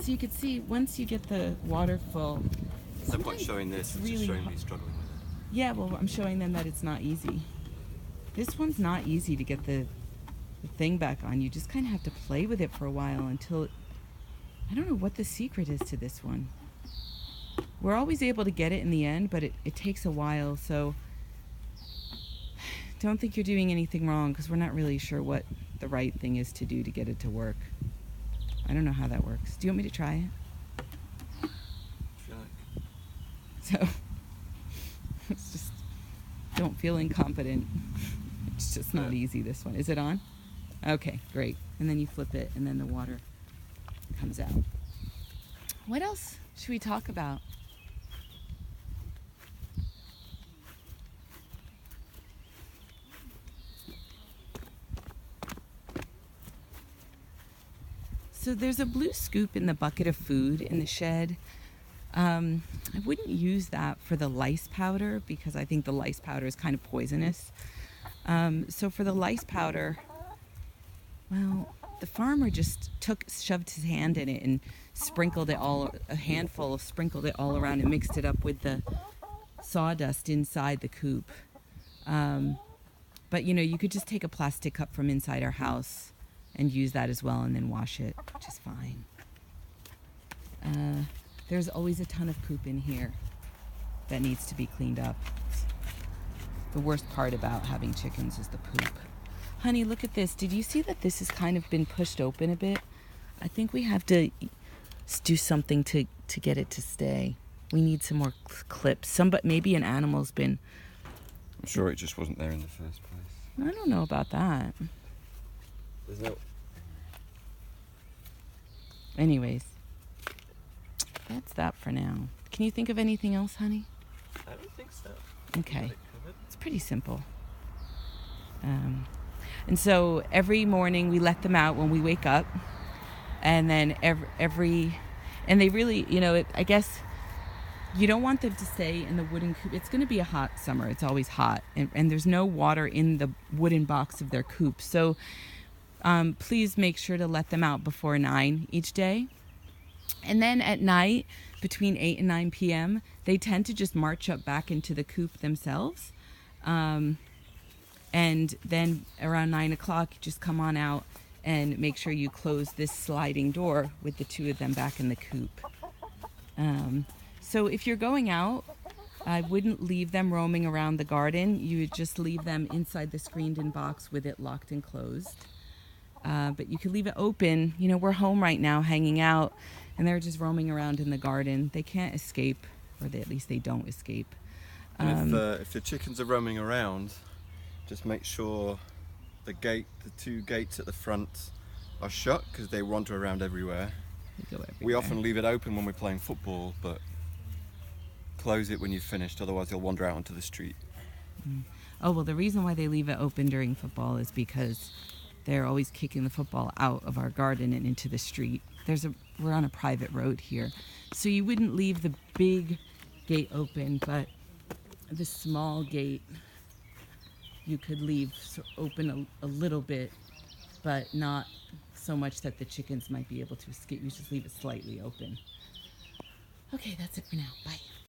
So you can see once you get the water full. No point showing this, it's just showing me struggling with it. Yeah, well, I'm showing them that it's not easy. This one's not easy to get the thing back on. You just kind of have to play with it for a while until I don't know what the secret is to this one. We're always able to get it in the end, but it takes a while, so don't think you're doing anything wrong because we're not really sure what the right thing is to do to get it to work. I don't know how that works. Do you want me to try it? If you like. So, it's just, don't feel incompetent. It's just not easy, this one. Is it on? Okay, great. And then you flip it, and then the water comes out. What else should we talk about? So there's a blue scoop in the bucket of food in the shed. I wouldn't use that for the lice powder because I think the lice powder is kind of poisonous. So for the lice powder, well, the farmer just shoved his hand in it and sprinkled it all, a handful, sprinkled it all around and mixed it up with the sawdust inside the coop. But you could just take a plastic cup from inside our house and use that as well and then wash it, which is fine. There's always a ton of poop in here that needs to be cleaned up. The worst part about having chickens is the poop. Honey, look at this. Did you see that this has kind of been pushed open a bit? I think we have to do something to get it to stay. We need some more clips. Maybe an animal's been... I'm sure it just wasn't there in the first place. I don't know about that. There's no... Anyways, that's that for now. Can you think of anything else, honey? I don't think so. Okay. It's pretty simple. And so every morning we let them out when we wake up. And then and they really, I guess you don't want them to stay in the wooden coop. It's going to be a hot summer. It's always hot. And there's no water in the wooden box of their coop. So please make sure to let them out before 9 each day. And then at night, between 8 and 9 p.m., they tend to just march up back into the coop themselves. And then around 9 o'clock, just come on out and make sure you close this sliding door with the two of them back in the coop. So if you're going out, I wouldn't leave them roaming around the garden. You would just leave them inside the screened-in box with it locked and closed. But you could leave it open. We're home right now hanging out, and they're just roaming around in the garden. They can't escape, or at least they don't escape. And if the chickens are roaming around, just make sure the two gates at the front are shut because they wander around everywhere. We often leave it open when we're playing football, but close it when you've finished, otherwise they'll wander out onto the street. Oh, well, the reason why they leave it open during football is because they're always kicking the football out of our garden and into the street. We're on a private road here, so you wouldn't leave the big gate open, but the small gate you could leave open a little bit, but not so much that the chickens might be able to escape. You just leave it slightly open. Okay, that's it for now. Bye.